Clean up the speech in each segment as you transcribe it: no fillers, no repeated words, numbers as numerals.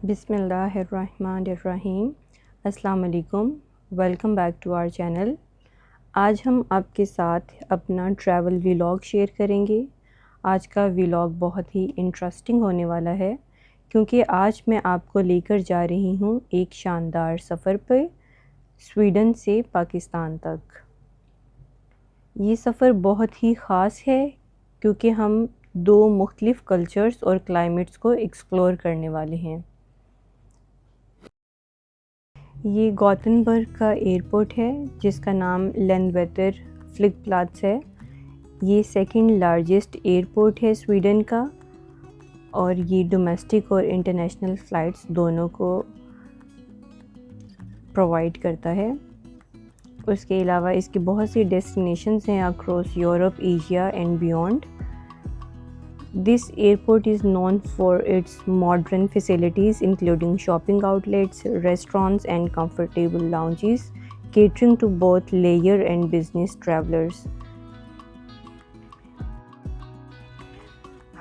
बिस्मिल्लाहिर्रहमानिर्रहीम। अस्सलाम वालेकुम। Welcome back to our channel. आज हम आपके साथ अपना ट्रैवल व्लॉग शेयर करेंगे। आज का व्लॉग बहुत ही इंटरेस्टिंग होने वाला है क्योंकि आज मैं आपको लेकर जा रही हूँ एक शानदार सफ़र पर स्वीडन से पाकिस्तान तक। ये सफ़र बहुत ही ख़ास है क्योंकि हम दो मुख्तलिफ़ कल्चर्स और क्लाइमेट्स को एक्सप्लोर करने वाले हैं। ये गॉथेनबर्ग का एयरपोर्ट है जिसका नाम लैंडवेटर फ्लिगप्लात्स है। ये सेकंड लार्जेस्ट एयरपोर्ट है स्वीडन का और ये डोमेस्टिक और इंटरनेशनल फ़्लाइट्स दोनों को प्रोवाइड करता है। उसके अलावा इसकी बहुत सी डेस्टिनेशंस हैं across Europe, Asia and beyond. This airport is known for its modern facilities including shopping outlets, restaurants and comfortable lounges catering to both leisure and business travelers.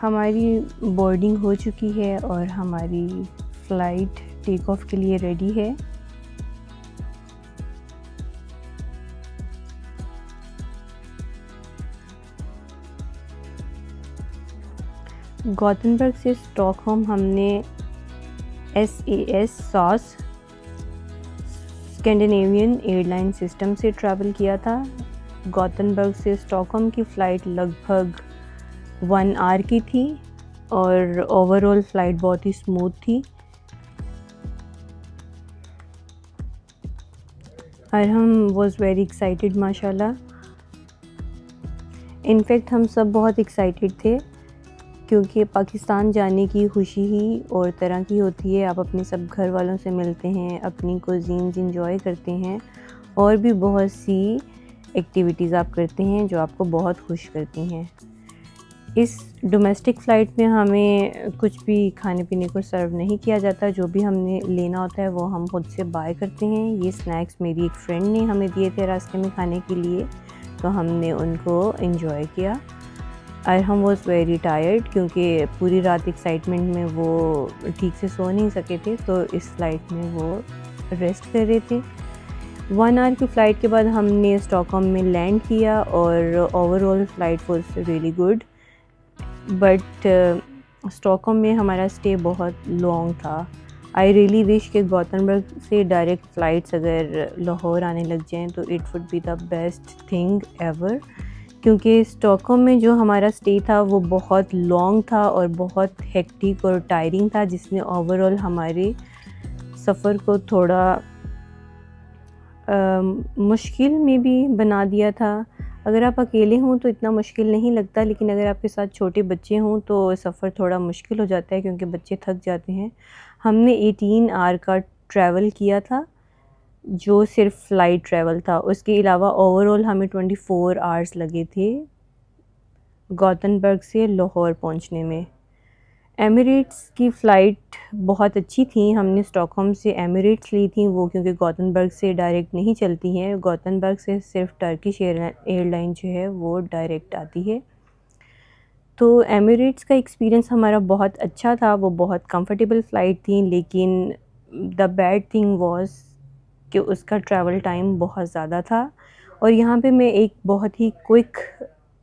हमारी बोर्डिंग हो चुकी है और हमारी फ़्लाइट टेक ऑफ के लिए ready है। गॉथेनबर्ग से स्टॉकहोम हमने SAS स्कैंडिनेवियन एयरलाइन सिस्टम से ट्रैवल किया था। गॉथेनबर्ग से स्टॉकहोम की फ़्लाइट लगभग 1 आवर की थी और ओवरऑल फ़्लाइट बहुत ही स्मूथ थी। और हम वॉज़ वेरी एक्साइटेड माशाल्लाह। इनफैक्ट हम सब बहुत एक्साइटेड थे क्योंकि पाकिस्तान जाने की खुशी ही और तरह की होती है। आप अपने सब घर वालों से मिलते हैं, अपनी कुज़ीन्स इंजॉय करते हैं और भी बहुत सी एक्टिविटीज़ आप करते हैं जो आपको बहुत खुश करती हैं। इस डोमेस्टिक फ़्लाइट में हमें कुछ भी खाने पीने को सर्व नहीं किया जाता। जो भी हमने लेना होता है वो हम खुद से बाय करते हैं। ये स्नैक्स मेरी एक फ्रेंड ने हमें दिए थे रास्ते में खाने के लिए, तो हमने उनको इंजॉय किया। और हम वॉज़ वेरी टायर्ड क्योंकि पूरी रात एक्साइटमेंट में वो ठीक से सो नहीं सके थे, तो इस फ़्लाइट में वो रेस्ट कर रहे थे। 1 आवर की फ़्लाइट के बाद हमने स्टॉकहोम में लैंड किया और overall flight was really good. But Stockholm में हमारा स्टे बहुत लॉन्ग था। आई रियली विश कि गॉथेनबर्ग से डायरेक्ट फ़्लाइट्स अगर लाहौर आने लग जाएँ तो it would be the best thing ever, क्योंकि स्टॉकहोम में जो हमारा स्टे था वो बहुत लॉन्ग था और बहुत हेक्टिक और टायरिंग था, जिसने ओवरऑल हमारे सफ़र को थोड़ा मुश्किल में भी बना दिया था। अगर आप अकेले हों तो इतना मुश्किल नहीं लगता, लेकिन अगर आपके साथ छोटे बच्चे हों तो सफ़र थोड़ा मुश्किल हो जाता है क्योंकि बच्चे थक जाते हैं। हमने 18 आवर का ट्रैवल किया था जो सिर्फ फ़्लाइट ट्रैवल था। उसके अलावा ओवरऑल हमें 24 आवर्स लगे थे गॉथेनबर्ग से लाहौर पहुंचने में। एमिरेट्स की फ़्लाइट बहुत अच्छी थी। हमने स्टॉकहोम से एमिरेट्स ली थी वो, क्योंकि गॉथेनबर्ग से डायरेक्ट नहीं चलती हैं। गॉथेनबर्ग से सिर्फ टर्किश एयरलाइन जो है वो डायरेक्ट आती है। तो एमिरेट्स का एक्सपीरियंस हमारा बहुत अच्छा था। वो बहुत कंफर्टेबल फ़्लाइट थी, लेकिन द बैड थिंग वाज़ कि उसका ट्रैवल टाइम बहुत ज़्यादा था। और यहाँ पे मैं एक बहुत ही क्विक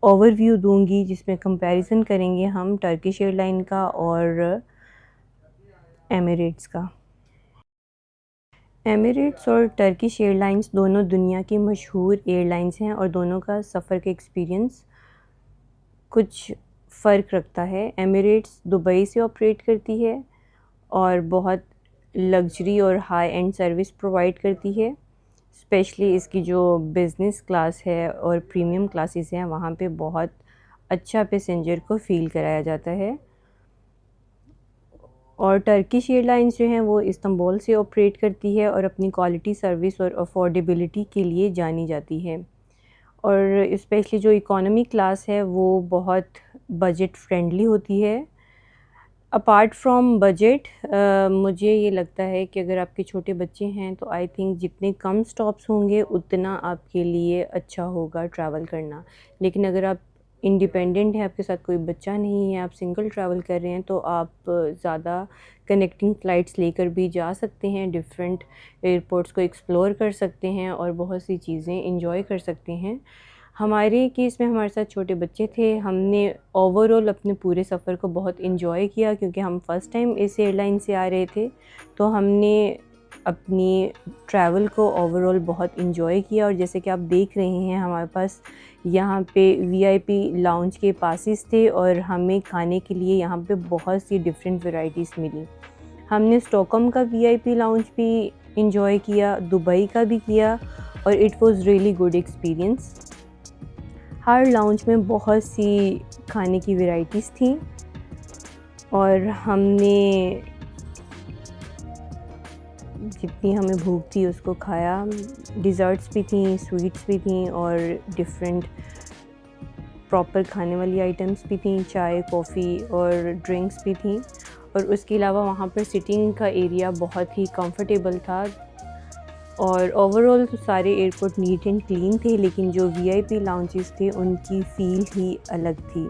ओवरव्यू दूंगी जिसमें कंपैरिजन करेंगे हम टर्किश एयरलाइन का और एमिरेट्स का। एमिरेट्स और टर्किश एयरलाइंस दोनों दुनिया की मशहूर एयरलाइंस हैं और दोनों का सफ़र का एक्सपीरियंस कुछ फ़र्क रखता है। एमिरेट्स दुबई से ऑपरेट करती है और बहुत लग्जरी और हाई एंड सर्विस प्रोवाइड करती है। स्पेशली इसकी जो बिज़नेस क्लास है और प्रीमियम क्लासेस हैं वहाँ पे बहुत अच्छा पैसेंजर को फ़ील कराया जाता है। और टर्किश एयरलाइंस जो हैं वो इस्तांबुल से ऑपरेट करती है और अपनी क्वालिटी सर्विस और अफोर्डेबिलिटी के लिए जानी जाती है। और स्पेशली जो इकोनॉमी क्लास है वो बहुत बजट फ्रेंडली होती है। अपार्ट फ्रॉम बजट मुझे ये लगता है कि अगर आपके छोटे बच्चे हैं तो आई थिंक जितने कम स्टॉप्स होंगे उतना आपके लिए अच्छा होगा ट्रैवल करना। लेकिन अगर आप इंडिपेंडेंट है, आपके साथ कोई बच्चा नहीं है, आप सिंगल ट्रैवल कर रहे हैं, तो आप ज़्यादा कनेक्टिंग फ़्लाइट्स लेकर भी जा सकते हैं, डिफरेंट एयरपोर्ट्स को एक्सप्लोर कर सकते हैं और बहुत सी चीज़ें इंजॉय कर सकते हैं। हमारे केस में हमारे साथ छोटे बच्चे थे, हमने ओवरऑल अपने पूरे सफ़र को बहुत इंजॉय किया क्योंकि हम फ़र्स्ट टाइम इस एयरलाइन से आ रहे थे, तो हमने अपनी ट्रैवल को ओवरऑल बहुत इंजॉय किया। और जैसे कि आप देख रहे हैं, हमारे पास यहाँ पे वीआईपी लाउंज के पासेस थे और हमें खाने के लिए यहाँ पे बहुत सी डिफरेंट वैरायटीज़ मिली। हमने स्टॉकहोम का वीआईपी लाउंज भी इंजॉय किया, दुबई का भी किया और it was really good experience. Her lounge में बहुत सी खाने की वैरायटीज़ थी और हमने जितनी हमें भूख थी उसको खाया। डिज़र्ट्स भी थी, स्वीट्स भी थी और डिफरेंट प्रॉपर खाने वाली आइटम्स भी थी, चाय, कॉफ़ी और ड्रिंक्स भी थी। और उसके अलावा वहाँ पर सिटिंग का एरिया बहुत ही कंफर्टेबल था और ओवरऑल तो सारे एयरपोर्ट नीट एंड क्लीन थे, लेकिन जो वीआईपी लाउंजेस थे उनकी फ़ील ही अलग थी।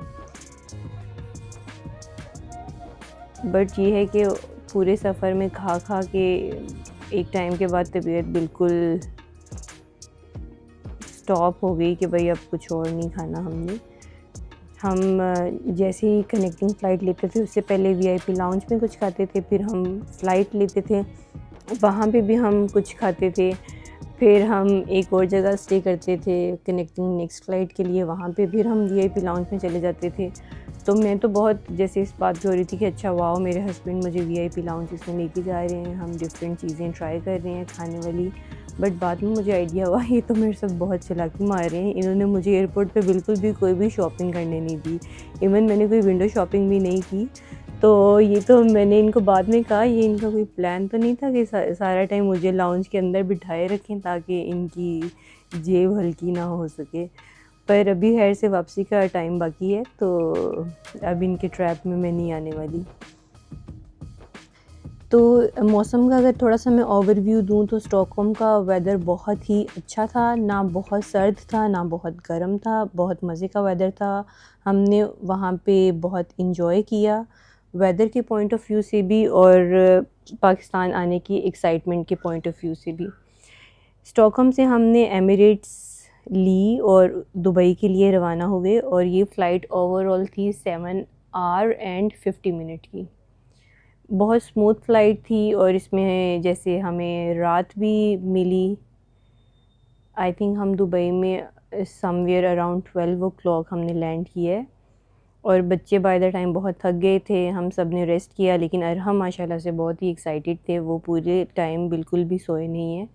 बट ये है कि पूरे सफ़र में खा खा के एक टाइम के बाद तबीयत बिल्कुल स्टॉप हो गई कि भाई अब कुछ और नहीं खाना हमने। हम जैसे ही कनेक्टिंग फ़्लाइट लेते थे उससे पहले वीआईपी लाउंज में कुछ खाते थे, फिर हम फ़्लाइट लेते थे, वहाँ पे भी हम कुछ खाते थे, फिर हम एक और जगह स्टे करते थे कनेक्टिंग नेक्स्ट फ़्लाइट के लिए, वहाँ पे फिर हम वीआईपी लाउंज में चले जाते थे। तो मैं तो बहुत जैसे इस बात पे हो रही थी कि अच्छा वाओ, मेरे हस्बैंड मुझे वीआईपी लाउंज में लेके जा रहे हैं, हम डिफरेंट चीज़ें ट्राई कर रहे हैं खाने वाली। बट बाद में मुझे आइडिया हुआ ये तो मेरे साथ बहुत चालाकी मार रहे हैं, इन्होंने मुझे एयरपोर्ट पे बिल्कुल भी कोई भी शॉपिंग करने नहीं दी, इवन मैंने कोई विंडो शॉपिंग भी नहीं की। तो ये तो मैंने इनको बाद में कहा, ये इनका कोई प्लान तो नहीं था कि सारा टाइम मुझे लाउंज के अंदर बिठाए रखें ताकि इनकी जेब हल्की ना हो सके। पर अभी खैर से वापसी का टाइम बाकी है, तो अब इनके ट्रैप में मैं नहीं आने वाली। तो मौसम का अगर थोड़ा सा मैं ओवरव्यू दूँ तो स्टॉकहोम का वेदर बहुत ही अच्छा था, ना बहुत सर्द था ना बहुत गर्म था, बहुत मज़े का वेदर था। हमने वहाँ पे बहुत इंजॉय किया वेदर के पॉइंट ऑफ व्यू से भी और पाकिस्तान आने की एक्साइटमेंट के पॉइंट ऑफ व्यू से भी। स्टॉकहोम से हमने एमिरेट्स ली और दुबई के लिए रवाना हुए और ये फ़्लाइट ओवरऑल थी 7 आवर एंड 50 मिनट की। बहुत स्मूथ फ़्लाइट थी और इसमें जैसे हमें रात भी मिली। आई थिंक हम दुबई में समवेयर अराउंड 12 o'clock हमने लैंड किया है और बच्चे बाय द टाइम बहुत थक गए थे, हम सब ने रेस्ट किया, लेकिन अरहम माशाल्लाह से बहुत ही एक्साइटेड थे, वो पूरे टाइम बिल्कुल भी सोए नहीं हैं।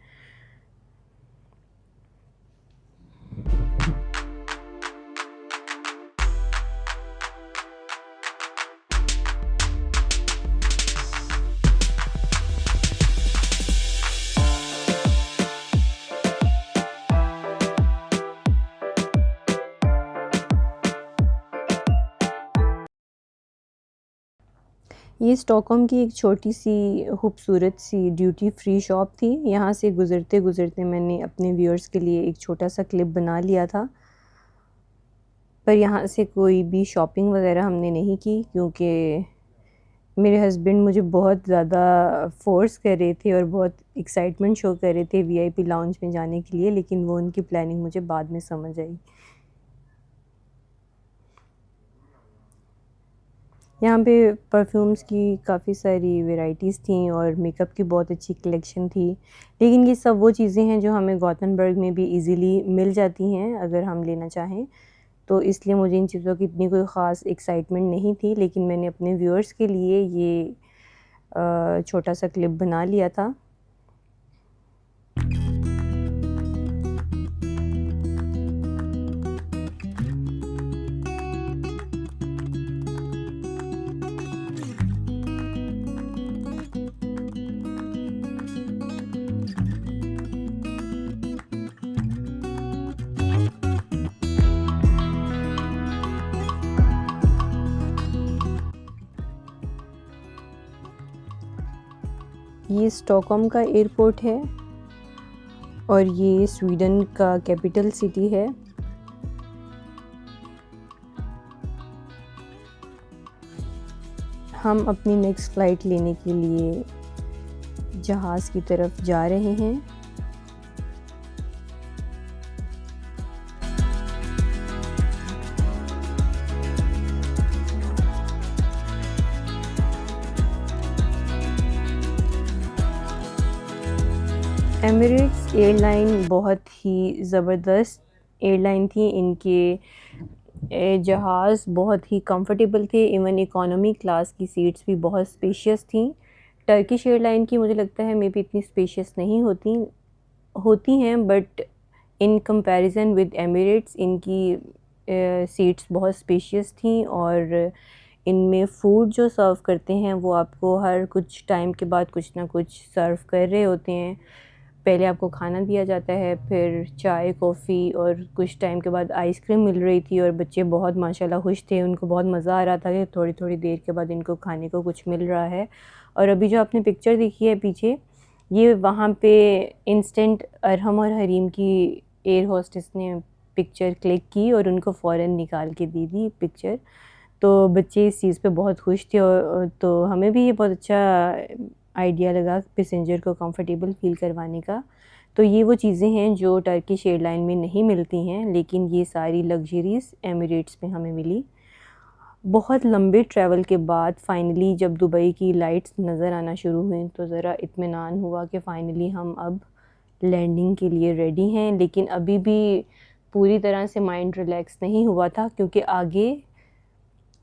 ये स्टॉकहोम की एक छोटी सी खूबसूरत सी ड्यूटी फ्री शॉप थी। यहाँ से गुज़रते गुज़रते मैंने अपने व्यूअर्स के लिए एक छोटा सा क्लिप बना लिया था, पर यहाँ से कोई भी शॉपिंग वगैरह हमने नहीं की क्योंकि मेरे हस्बैंड मुझे बहुत ज़्यादा फ़ोर्स कर रहे थे और बहुत एक्साइटमेंट शो कर रहे थे वीआईपी लाउंज में जाने के लिए, लेकिन वो उनकी प्लानिंग मुझे बाद में समझ आई। यहाँ पे परफ्यूम्स की काफ़ी सारी वैराइटीज़ थी और मेकअप की बहुत अच्छी कलेक्शन थी, लेकिन ये सब वो चीज़ें हैं जो हमें गॉथनबर्ग में भी इजीली मिल जाती हैं अगर हम लेना चाहें, तो इसलिए मुझे इन चीज़ों की इतनी कोई ख़ास एक्साइटमेंट नहीं थी, लेकिन मैंने अपने व्यूअर्स के लिए ये छोटा सा क्लिप बना लिया था। ये स्टॉकहोम का एयरपोर्ट है और ये स्वीडन का कैपिटल सिटी है। हम अपनी नेक्स्ट फ़्लाइट लेने के लिए जहाज़ की तरफ जा रहे हैं। एमिरेट्स एयरलाइन बहुत ही ज़बरदस्त एयरलाइन थी। इनके जहाज़ बहुत ही कंफर्टेबल थे, इवन इकोनॉमी क्लास की सीट्स भी बहुत स्पेशियस थी। टर्किश एयरलाइन की मुझे लगता है मे बी इतनी स्पेशियस नहीं होती हैं, but in comparison with Emirates इनकी सीट्स बहुत स्पेशियस थी। और इनमें फ़ूड जो सर्व करते हैं वो आपको हर कुछ टाइम के बाद कुछ ना कुछ सर्व कर रहे होते हैं। पहले आपको खाना दिया जाता है, फिर चाय, कॉफ़ी और कुछ टाइम के बाद आइसक्रीम मिल रही थी। और बच्चे बहुत माशाल्लाह खुश थे, उनको बहुत मज़ा आ रहा था कि थोड़ी थोड़ी देर के बाद इनको खाने को कुछ मिल रहा है। और अभी जो आपने पिक्चर देखी है पीछे, ये वहाँ पे इंस्टेंट अरहम और हरीम की एयर होस्टेस ने पिक्चर क्लिक की और उनको फ़ौरन निकाल के दे दी पिक्चर। तो बच्चे इस चीज़ पे बहुत खुश थे और तो हमें भी ये बहुत अच्छा आइडिया लगा पैसेंजर को कंफर्टेबल फ़ील करवाने का। तो ये वो चीज़ें हैं जो टर्किश एयरलाइन में नहीं मिलती हैं, लेकिन ये सारी लग्जरीज़ एमिरेट्स में हमें मिली। बहुत लंबे ट्रैवल के बाद फ़ाइनली जब दुबई की लाइट्स नज़र आना शुरू हुई तो ज़रा इत्मीनान हुआ कि फ़ाइनली हम अब लैंडिंग के लिए रेडी हैं। लेकिन अभी भी पूरी तरह से माइंड रिलैक्स नहीं हुआ था, क्योंकि आगे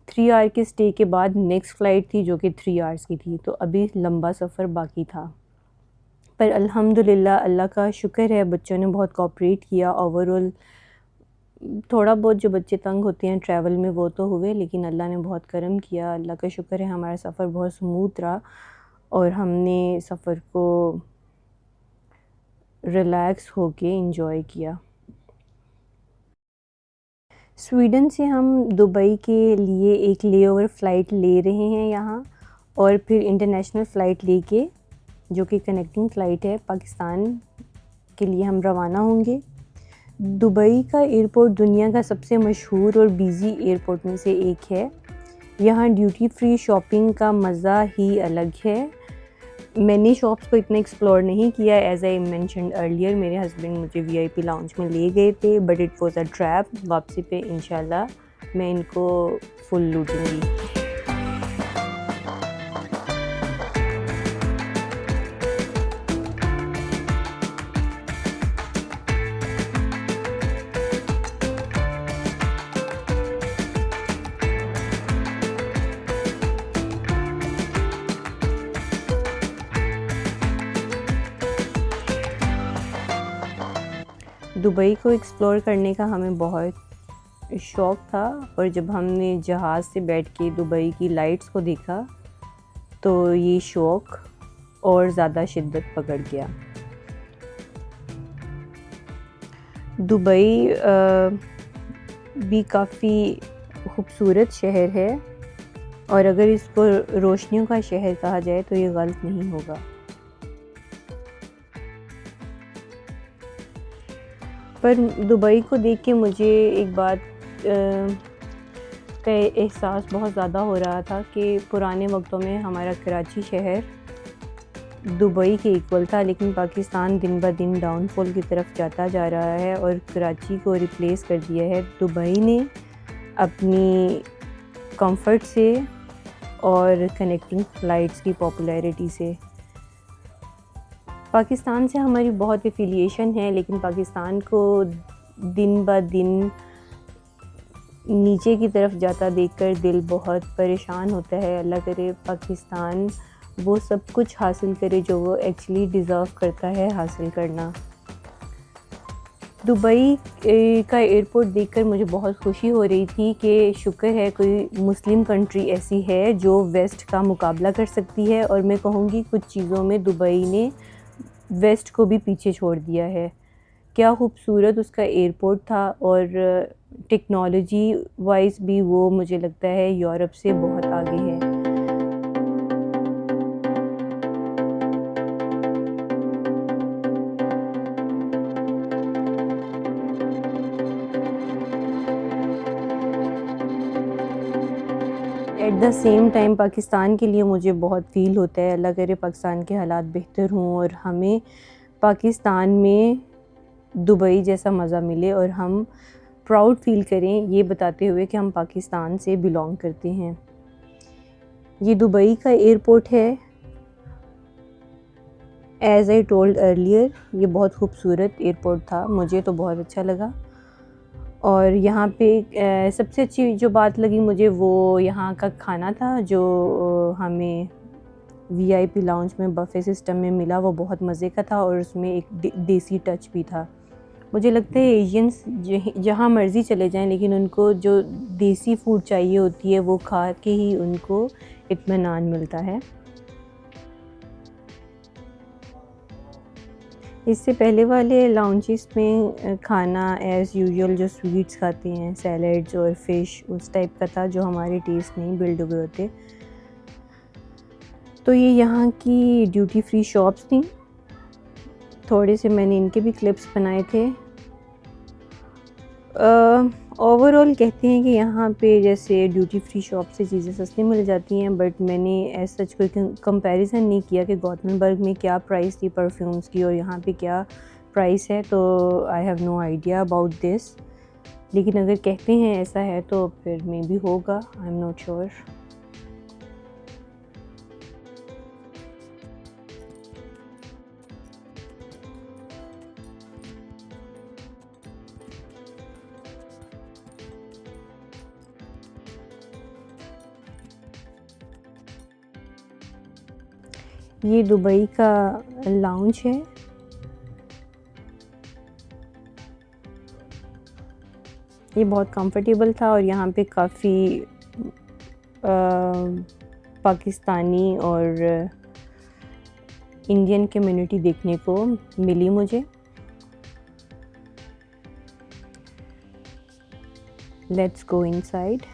3 आवर के स्टे के बाद नेक्स्ट फ़्लाइट थी जो कि 3 आवर्स की थी। तो अभी लंबा सफ़र बाकी था, पर अल्हम्दुलिल्लाह अल्लाह का शुक्र है बच्चों ने बहुत कोऑपरेट किया। ओवरऑल थोड़ा बहुत जो बच्चे तंग होते हैं ट्रैवल में वो तो हुए, लेकिन अल्लाह ने बहुत करम किया। अल्लाह का शुक्र है हमारा सफ़र बहुत स्मूथ रहा और हमने सफ़र को रिलैक्स होके एंजॉय किया। स्वीडन से हम दुबई के लिए एक लेओवर फ़्लाइट ले रहे हैं यहाँ, और फिर इंटरनेशनल फ़्लाइट लेके जो कि कनेक्टिंग फ़्लाइट है पाकिस्तान के लिए हम रवाना होंगे। दुबई का एयरपोर्ट दुनिया का सबसे मशहूर और बिज़ी एयरपोर्ट में से एक है। यहाँ ड्यूटी फ्री शॉपिंग का मज़ा ही अलग है। मैंने शॉप्स को इतना एक्सप्लोर नहीं किया, एज़ आई मेंशन्ड अर्लियर मेरे हस्बैंड मुझे वीआईपी लाउंज में ले गए थे, but it was a trap. वापसी पे इंशाल्लाह मैं इनको फुल लूटूंगी। दुबई को एक्सप्लोर करने का हमें बहुत शौक़ था, और जब हमने जहाज़ से बैठ के दुबई की लाइट्स को देखा तो ये शौक़ और ज़्यादा शिद्दत पकड़ गया। दुबई भी काफ़ी खूबसूरत शहर है, और अगर इसको रोशनियों का शहर कहा जाए तो ये गलत नहीं होगा। पर दुबई को देख के मुझे एक बात का एहसास बहुत ज़्यादा हो रहा था कि पुराने वक्तों में हमारा कराची शहर दुबई के इक्वल था, लेकिन पाकिस्तान दिन ब दिन डाउनफॉल की तरफ जाता जा रहा है और कराची को रिप्लेस कर दिया है दुबई ने अपनी कंफर्ट से और कनेक्टिंग फ़्लाइट्स की पॉपुलैरिटी से। पाकिस्तान से हमारी बहुत एफिलिएशन है, लेकिन पाकिस्तान को दिन ब दिन नीचे की तरफ जाता देखकर दिल बहुत परेशान होता है। अल्लाह करे पाकिस्तान वो सब कुछ हासिल करे जो वो एक्चुअली डिज़र्व करता है हासिल करना। दुबई का एयरपोर्ट देखकर मुझे बहुत खुशी हो रही थी कि शुक्र है कोई मुस्लिम कंट्री ऐसी है जो वेस्ट का मुकाबला कर सकती है, और मैं कहूँगी कुछ चीज़ों में दुबई ने वेस्ट को भी पीछे छोड़ दिया है। क्या खूबसूरत उसका एयरपोर्ट था, और टेक्नोलॉजी वाइज भी वो मुझे लगता है यूरोप से बहुत आगे है। At at the same time Pakistan के लिए मुझे बहुत फ़ील होता है, अल्लाह करे पाकिस्तान के हालात बेहतर हों और हमें पाकिस्तान में दुबई जैसा मज़ा मिले और हम प्राउड फ़ील करें ये बताते हुए कि हम पाकिस्तान से बिलोंग करते हैं। ये दुबई का एयरपोर्ट है। एज़ आई टोल्ड अर्लियर, ये बहुत खूबसूरत एयरपोर्ट था, मुझे तो बहुत अच्छा लगा। और यहाँ पे सबसे अच्छी जो बात लगी मुझे वो यहाँ का खाना था, जो हमें वीआईपी लाउंज में बफ़े सिस्टम में मिला, वो बहुत मज़े का था और उसमें एक देसी टच भी था। मुझे लगता है एशियंस जहाँ मर्ज़ी चले जाएं लेकिन उनको जो देसी फूड चाहिए होती है वो खा के ही उनको इत्मीनान मिलता है। इससे पहले वाले लाउंजेस में खाना एज़ यूजुअल जो स्वीट्स खाते हैं, सैलड्स और फ़िश, उस टाइप का था जो हमारे टेस्ट नहीं बिल्ड हुए होते। तो ये यहाँ की ड्यूटी फ्री शॉप्स थी, थोड़े से मैंने इनके भी क्लिप्स बनाए थे। ओवरऑल कहते हैं कि यहाँ पे जैसे ड्यूटी फ्री शॉप से चीज़ें सस्ती मिल जाती हैं, बट मैंने एज सच कोई कंपैरिजन नहीं किया कि गॉथमनबर्ग में क्या प्राइस थी परफ्यूम्स की और यहाँ पे क्या प्राइस है, तो I have no idea about this. लेकिन अगर कहते हैं ऐसा है तो फिर मे बी होगा, आई एम नॉट श्योर। ये दुबई का लाउंज है। ये बहुत कंफर्टेबल था और यहाँ पे काफ़ी पाकिस्तानी और इंडियन कम्युनिटी देखने को मिली मुझे। Let's go inside.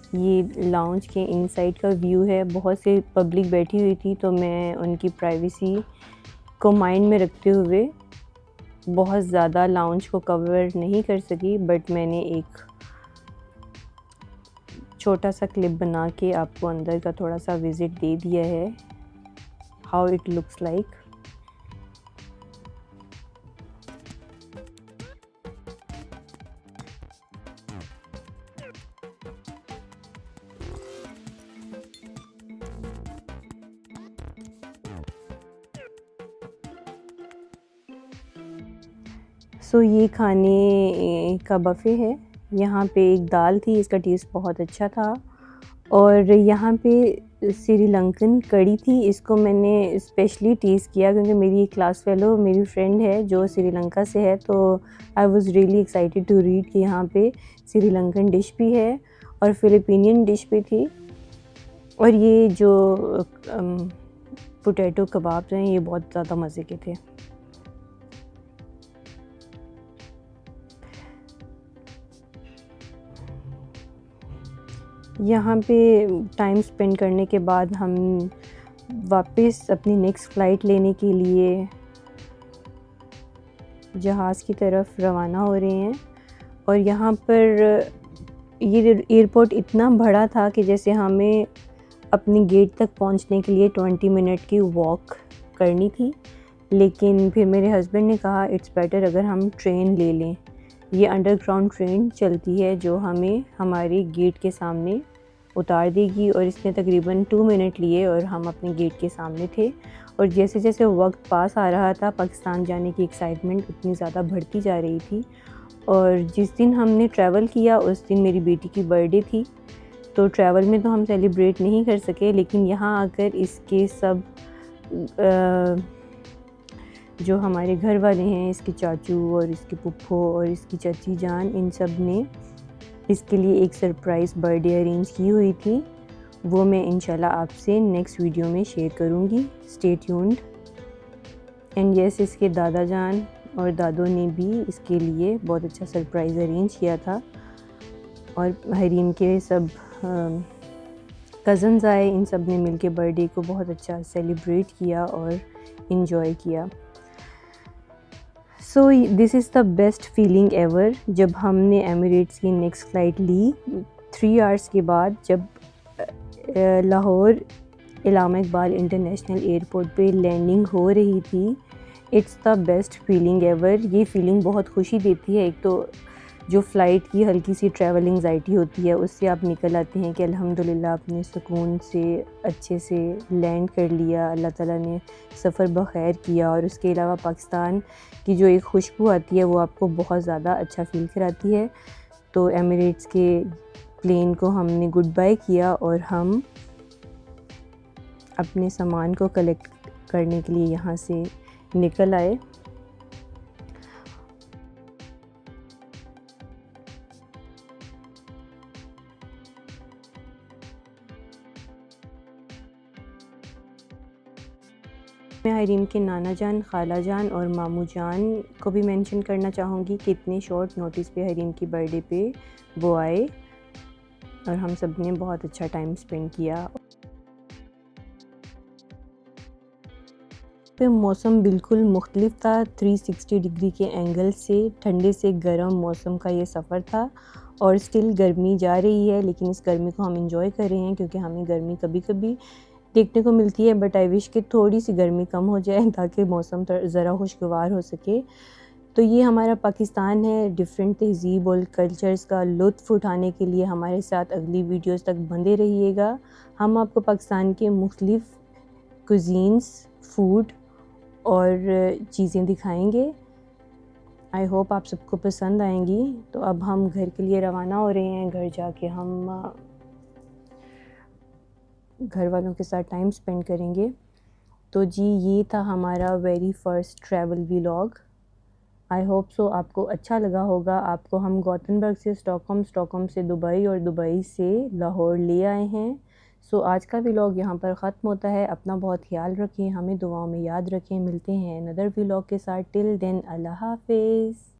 ये लाउंज के इनसाइड का व्यू है। बहुत से पब्लिक बैठी हुई थी तो मैं उनकी प्राइवेसी को माइंड में रखते हुए बहुत ज़्यादा लाउंज को कवर नहीं कर सकी, बट मैंने एक छोटा सा क्लिप बना के आपको अंदर का थोड़ा सा विज़िट दे दिया है, हाउ इट लुक्स लाइक। सो ये खाने का बफ़े है। यहाँ पे एक दाल थी, इसका टेस्ट बहुत अच्छा था। और यहाँ पे श्रीलंकन कड़ी थी, इसको मैंने स्पेशली टेस्ट किया क्योंकि मेरी एक क्लास फेलो मेरी फ्रेंड है जो श्रीलंका से है, तो I was really excited to read कि यहाँ पे श्रीलंकन डिश भी है और फ़िलिपिनियन डिश भी थी। और ये जो पोटैटो कबाब हैं ये बहुत ज़्यादा मज़े के थे। यहाँ पे टाइम स्पेंड करने के बाद हम वापस अपनी नेक्स्ट फ़्लाइट लेने के लिए जहाज़ की तरफ रवाना हो रहे हैं। और यहाँ पर ये एयरपोर्ट इतना बड़ा था कि जैसे हमें अपनी गेट तक पहुँचने के लिए 20 मिनट की वॉक करनी थी, लेकिन फिर मेरे हस्बैंड ने कहा इट्स बेटर अगर हम ट्रेन ले लें। ये अंडरग्राउंड ट्रेन चलती है जो हमें हमारी गेट के सामने उतार देगी, और इसने तकरीबन 2 मिनट लिए और हम अपने गेट के सामने थे। और जैसे जैसे वक्त पास आ रहा था पाकिस्तान जाने की एक्साइटमेंट उतनी ज़्यादा बढ़ती जा रही थी। और जिस दिन हमने ट्रैवल किया उस दिन मेरी बेटी की बर्थडे थी, तो ट्रैवल में तो हम सेलिब्रेट नहीं कर सके, लेकिन यहाँ आकर इसके सब जो हमारे घर वाले हैं, इसके चाचू और इसके पुप्पो और इसकी चाची जान, इन सब ने इसके लिए एक सरप्राइज़ बर्थडे अरेंज की हुई थी। वो मैं इंशाल्लाह आपसे नेक्स्ट वीडियो में शेयर करूँगी। Stay tuned. एंड यस, इसके दादा जान और दादों ने भी इसके लिए बहुत अच्छा सरप्राइज़ अरेंज किया था और हरीम के सब कज़न्स आए, इन सब ने मिलके बर्थडे को बहुत अच्छा सेलिब्रेट किया और इन्जॉय किया। So this is the best feeling ever जब हमने एमिरेट्स की नेक्स्ट फ़्लाइट ली 3 आवर्स के बाद, जब लाहौर इलामा इकबाल इंटरनेशनल एयरपोर्ट पे लैंडिंग हो रही थी, it's the best feeling ever. ये फीलिंग बहुत खुशी देती है। एक तो जो फ़्लाइट की हल्की सी ट्रैवल एंग्जाइटी होती है उससे आप निकल आते हैं कि अल्हम्दुलिल्लाह आपने सुकून से अच्छे से लैंड कर लिया, अल्लाह ताला ने सफ़र बख़ैर किया। और उसके अलावा पाकिस्तान की जो एक खुशबू आती है वो आपको बहुत ज़्यादा अच्छा फ़ील कराती है। तो एमिरेट्स के प्लेन को हमने गुड बाय किया और हम अपने सामान को कलेक्ट करने के लिए यहाँ से निकल आए। मैं हरीम के नाना जान, खाला जान और मामू जान को भी मेंशन करना चाहूँगी कि इतने शॉर्ट नोटिस पे हरीम की बर्थडे पे वो आए और हम सब ने बहुत अच्छा टाइम स्पेंड किया। पे मौसम बिल्कुल मुख्तलिफ था, 360 डिग्री के एंगल से ठंडे से गर्म मौसम का ये सफ़र था। और स्टिल गर्मी जा रही है, लेकिन इस गर्मी को हम इंजॉय कर रहे हैं क्योंकि हमें गर्मी कभी कभी देखने को मिलती है, बट आई विश कि थोड़ी सी गर्मी कम हो जाए ताकि मौसम ज़रा खुशगवार हो सके। तो ये हमारा पाकिस्तान है। डिफरेंट तहज़ीब और कल्चर्स का लुत्फ़ उठाने के लिए हमारे साथ अगली वीडियोस तक बंधे रहिएगा। हम आपको पाकिस्तान के मुख्तलिफ़ कुज़ीन्स, फूड और चीज़ें दिखाएंगे। आई होप आप सबको पसंद आएंगी। तो अब हम घर के लिए रवाना हो रहे हैं। घर जाके हम घर वालों के साथ टाइम स्पेंड करेंगे। तो जी ये था हमारा very first travel vlog. I hope so आपको अच्छा लगा होगा। आपको हम गॉथेनबर्ग से स्टॉकहोम, स्टॉकहोम से दुबई और दुबई से लाहौर ले आए हैं। सो आज का व्लॉग यहाँ पर ख़त्म होता है। अपना बहुत ख्याल रखें, हमें दुआओं में याद रखें। मिलते हैं अनदर व्लॉग के साथ। टिल देन अल्लाह हाफिज़।